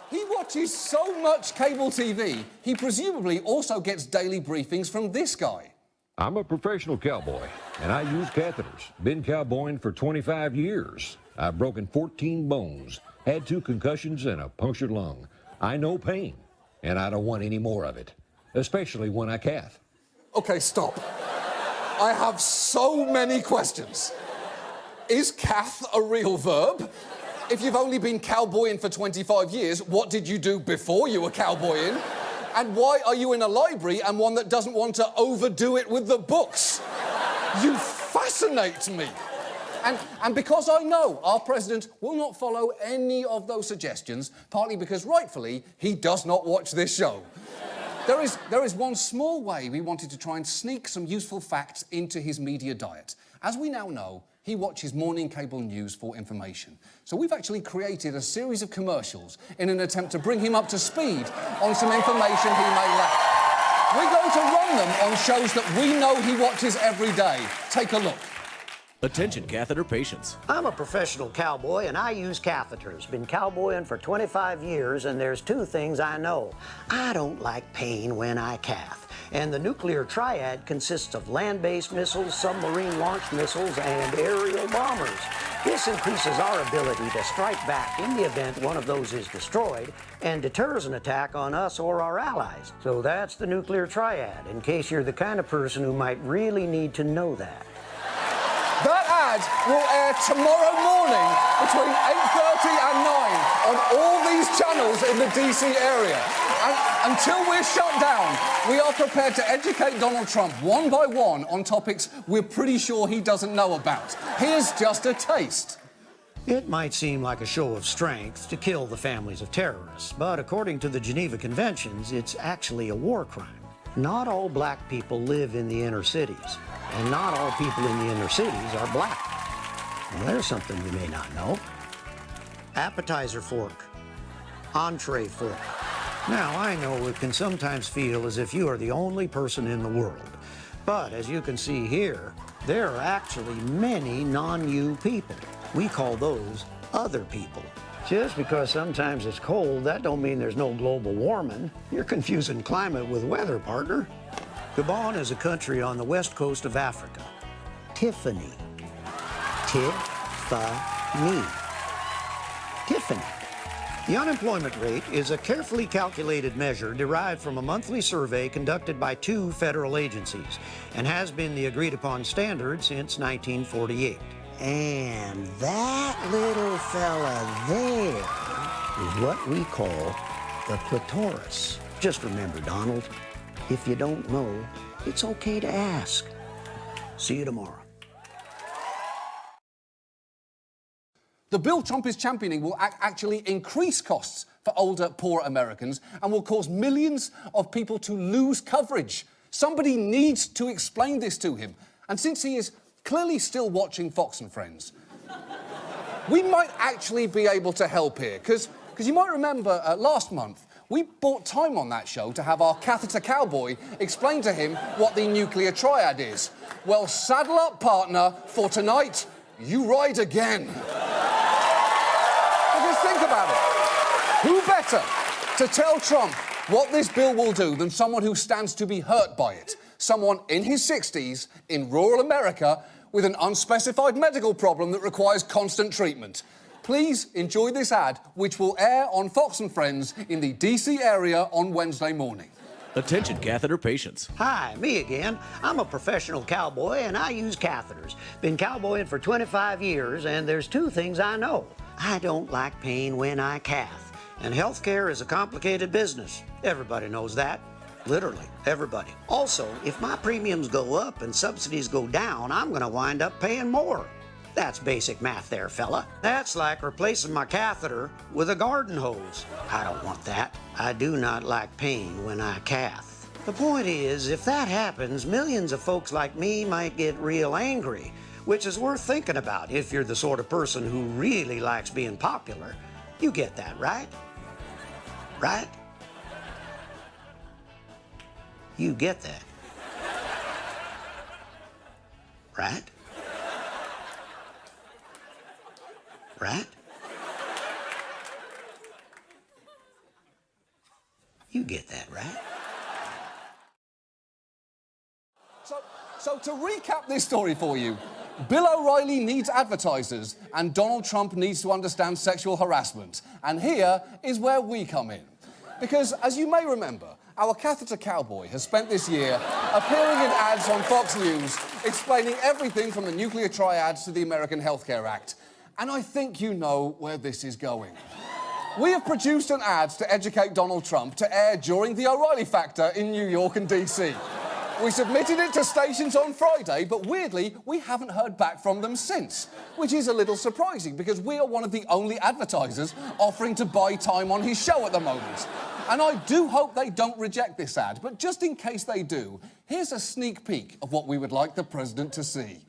He watches so much cable TV, he presumably also gets daily briefings from this guy. I'm a professional cowboy, and I use catheters. Been cowboying for 25 years. I've broken 14 bones, had 2 concussions, and a punctured lung. I know pain, and I don't want any more of it, especially when I cath. Okay, stop. I have so many questions. Is cath a real verb? If you've only been cowboying for 25 years, what did you do before you were cowboying? And why are you in a library and one that doesn't want to overdo it with the books? You fascinate me. And because I know our president will not follow any of those suggestions, partly because, rightfully, he does not watch this show. There is one small way we wanted to try and sneak some useful facts into his media diet. As we now know, he watches morning cable news for information. So we've actually created a series of commercials in an attempt to bring him up to speed on some information he may lack. We're going to run them on shows that we know he watches every day. Take a look. Attention catheter patients. I'm a professional cowboy and I use catheters. Been cowboying for 25 years and there's 2 things I know. I don't like pain when I cath. And the nuclear triad consists of land-based missiles, submarine-launched missiles, and aerial bombers. This increases our ability to strike back in the event one of those is destroyed and deters an attack on us or our allies. So that's the nuclear triad, in case you're the kind of person who might really need to know that. That ad will air tomorrow morning between 8:30 and 9 on all these channels in the DC area. And until we're shut down, we are prepared to educate Donald Trump one by one on topics we're pretty sure he doesn't know about. Here's just a taste. It might seem like a show of strength to kill the families of terrorists, but according to the Geneva Conventions, it's actually a war crime. Not all black people live in the inner cities, and not all people in the inner cities are black. Well, there's something you may not know. Appetizer fork, entree fork. Now, I know it can sometimes feel as if you are the only person in the world, but as you can see here, there are actually many non-you people. We call those other people. Just because sometimes it's cold, that don't mean there's no global warming. You're confusing climate with weather, partner. Gabon is a country on the west coast of Africa. Tiffany. Tiffany. Tiffany. The unemployment rate is a carefully calculated measure derived from a monthly survey conducted by 2 federal agencies and has been the agreed-upon standard since 1948. And that little fella there is what we call the clitoris. Just remember, Donald, if you don't know, it's okay to ask. See you tomorrow. The bill Trump is championing will actually increase costs for older, poor Americans and will cause millions of people to lose coverage. Somebody needs to explain this to him. And since he is clearly still watching Fox and Friends, we might actually be able to help here. Because you might remember last month, we bought time on that show to have our Catheter Cowboy explain to him what the nuclear triad is. Well, saddle up, partner, for tonight, you ride again. Because think about it. Who better to tell Trump what this bill will do than someone who stands to be hurt by it? Someone in his 60s, in rural America, with an unspecified medical problem that requires constant treatment. Please enjoy this ad, which will air on Fox and Friends in the DC area on Wednesday morning. Attention catheter patients. Hi, me again. I'm a professional cowboy and I use catheters. Been cowboying for 25 years and there's 2 things I know. I don't like pain when I cath. And healthcare is a complicated business. Everybody knows that. Literally, everybody. Also, if my premiums go up and subsidies go down, I'm gonna wind up paying more. That's basic math there, fella. That's like replacing my catheter with a garden hose. I don't want that. I do not like pain when I cath. The point is, if that happens, millions of folks like me might get real angry, which is worth thinking about if you're the sort of person who really likes being popular. You get that, right? Right? You get that. Right? Right? You get that, right? So to recap this story for you, Bill O'Reilly needs advertisers and Donald Trump needs to understand sexual harassment. And here is where we come in. Because, as you may remember, our Catheter Cowboy has spent this year appearing in ads on Fox News explaining everything from the nuclear triads to the American Health Care Act. And I think you know where this is going. We have produced an ad to educate Donald Trump to air during the O'Reilly Factor in New York and DC. We submitted it to stations on Friday, but weirdly, we haven't heard back from them since, which is a little surprising because we are one of the only advertisers offering to buy time on his show at the moment. And I do hope they don't reject this ad, but just in case they do, here's a sneak peek of what we would like the president to see.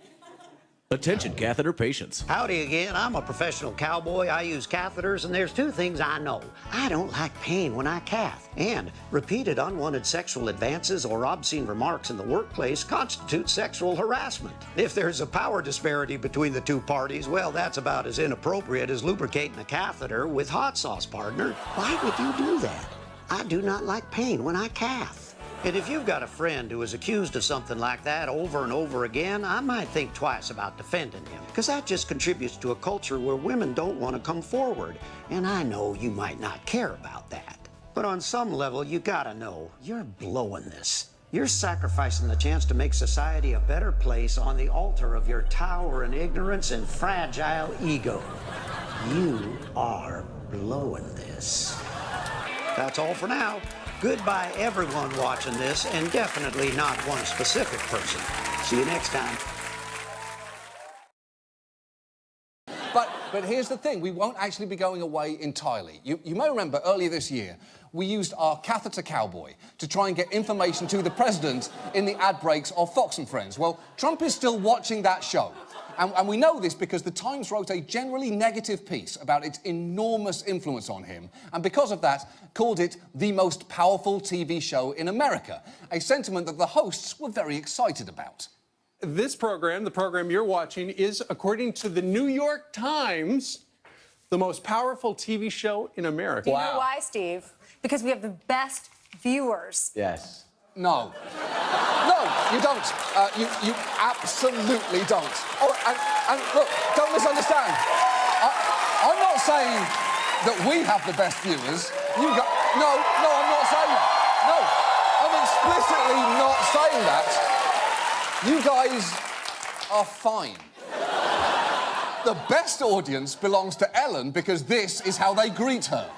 Attention catheter patients. Howdy again. I'm a professional cowboy. I use catheters, and there's two things I know. I don't like pain when I cath, and repeated unwanted sexual advances or obscene remarks in the workplace constitute sexual harassment. If there's a power disparity between the two parties, well, that's about as inappropriate as lubricating a catheter with hot sauce, partner. Why would you do that? I do not like pain when I cath. And if you've got a friend who is accused of something like that over and over again, I might think twice about defending him, because that just contributes to a culture where women don't want to come forward. And I know you might not care about that. But on some level, you gotta know, you're blowing this. You're sacrificing the chance to make society a better place on the altar of your towering ignorance and fragile ego. You are blowing this. That's all for now. Goodbye, everyone watching this, and definitely not one specific person. See you next time. But here's the thing, we won't actually be going away entirely. You may remember earlier this year, we used our Catheter Cowboy to try and get information to the president in the ad breaks of Fox and Friends. Well, Trump is still watching that show. And we know this because the Times wrote a generally negative piece about its enormous influence on him, and because of that, called it the most powerful TV show in America, a sentiment that the hosts were very excited about. This program, the program you're watching, is, according to the New York Times, the most powerful TV show in America. Do you know why, Steve? Because we have the best viewers. Yes. No. No, you don't. You absolutely don't. Oh, and look, don't misunderstand. I'm not saying that we have the best viewers. No, I'm not saying that. No, I'm explicitly not saying that. You guys are fine. The best audience belongs to Ellen because this is how they greet her.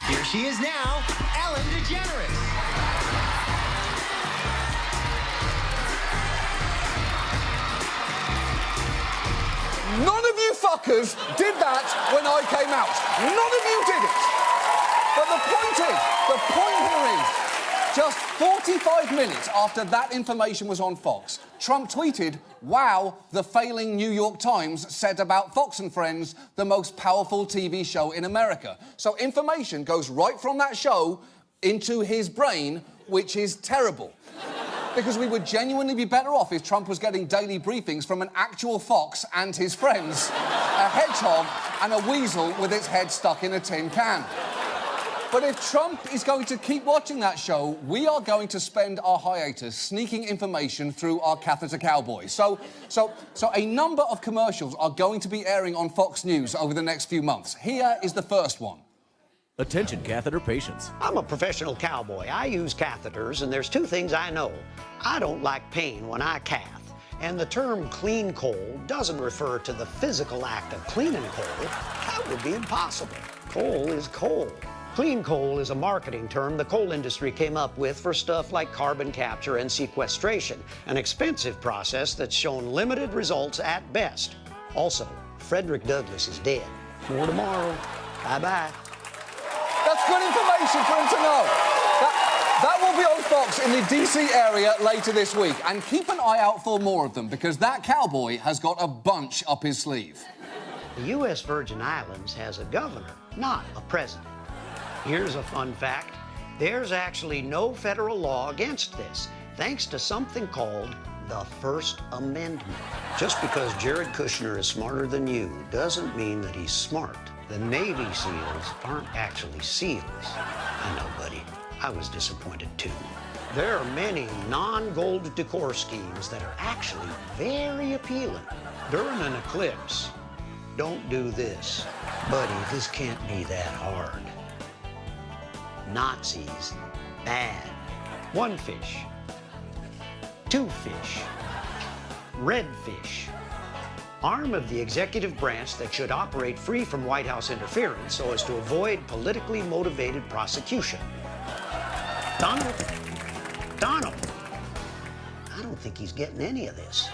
Here she is now, Ellen DeGeneres. None of you fuckers did that when I came out. None of you did it. But the point here is, just 45 minutes after that information was on Fox, Trump tweeted, "Wow, the failing New York Times said about Fox and Friends, the most powerful TV show in America." So information goes right from that show into his brain, which is terrible. Because we would genuinely be better off if Trump was getting daily briefings from an actual fox and his friends, a hedgehog and a weasel with its head stuck in a tin can. But if Trump is going to keep watching that show, we are going to spend our hiatus sneaking information through our Catheter Cowboy. So a number of commercials are going to be airing on Fox News over the next few months. Here is the first one. Attention catheter patients. I'm a professional cowboy. I use catheters, and there's two things I know. I don't like pain when I cath. And the term clean coal doesn't refer to the physical act of cleaning coal. That would be impossible. Coal is coal. Clean coal is a marketing term the coal industry came up with for stuff like carbon capture and sequestration, an expensive process that's shown limited results at best. Also, Frederick Douglass is dead. More tomorrow. Bye-bye. That's good information for him to know. That will be on Fox in the DC area later this week. And keep an eye out for more of them, because that cowboy has got a bunch up his sleeve. The U.S. Virgin Islands has a governor, not a president. Here's a fun fact. There's actually no federal law against this, thanks to something called the First Amendment. Just because Jared Kushner is smarter than you doesn't mean that he's smart. The Navy SEALs aren't actually SEALs. I know, buddy. I was disappointed too. There are many non-gold decor schemes that are actually very appealing. During an eclipse, don't do this. Buddy, this can't be that hard. Nazis, bad. 1 fish. 2 fish. Red fish. Arm of the executive branch that should operate free from White House interference so as to avoid politically motivated prosecution. Donald? Donald! I don't think he's getting any of this.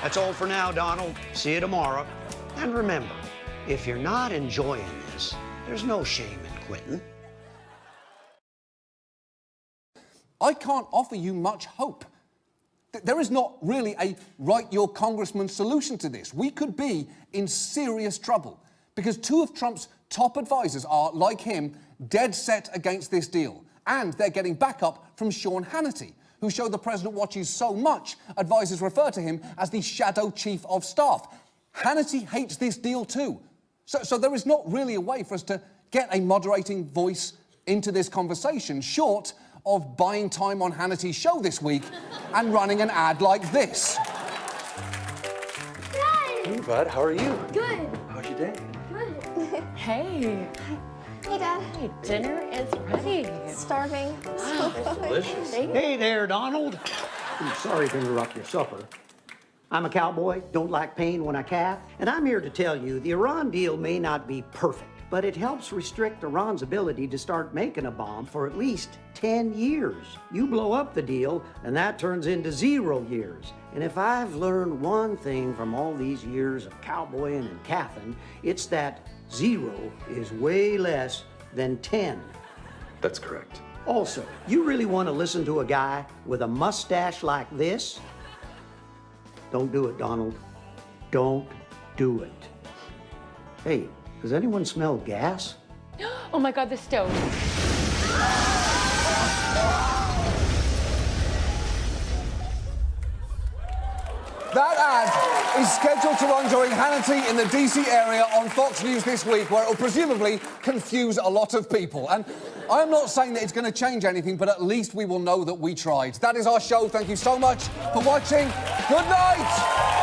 That's all for now, Donald. See you tomorrow. And remember, if you're not enjoying this, there's no shame in quitting. I can't offer you much hope. There is not really a write your congressman solution to this. We could be in serious trouble because 2 of Trump's top advisors are, like him, dead set against this deal. And they're getting backup from Sean Hannity, who show the president watches so much, advisors refer to him as the shadow chief of staff. Hannity hates this deal too. So there is not really a way for us to get a moderating voice into this conversation, short of buying time on Hannity's show this week and running an ad like this. Dad! Hey, bud, how are you? Good. How's your day? Good. Hey. Hey, Dad. Hey, dinner is ready. Starving. Delicious. Hey there, Donald. I'm sorry to interrupt your supper. I'm a cowboy, don't like pain when I calf, and I'm here to tell you the Iran deal may not be perfect, but it helps restrict Iran's ability to start making a bomb for at least 10 years. You blow up the deal, and that turns into 0 years. And if I've learned one thing from all these years of cowboying and calfing, it's that 0 is way less than 10. That's correct. Also, you really want to listen to a guy with a mustache like this? Don't do it, Donald. Don't do it. Hey, does anyone smell gas? Oh my God, the stove. That ad is scheduled to run during Hannity in the DC area on Fox News this week, where it will presumably confuse a lot of people. And I'm not saying that it's going to change anything, but at least we will know that we tried. That is our show. Thank you so much for watching. Good night.